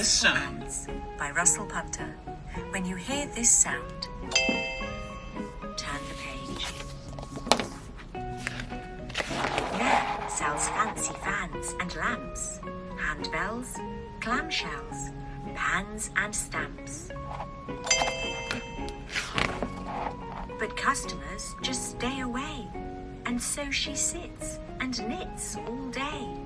this sound? Underpants by Russell Punter. When you hear this sound, turn the page. Nan sells fancy fans and lamps, handbells, clamshells, pans and stamps. But customers just stay away, and so she sits and knits all day.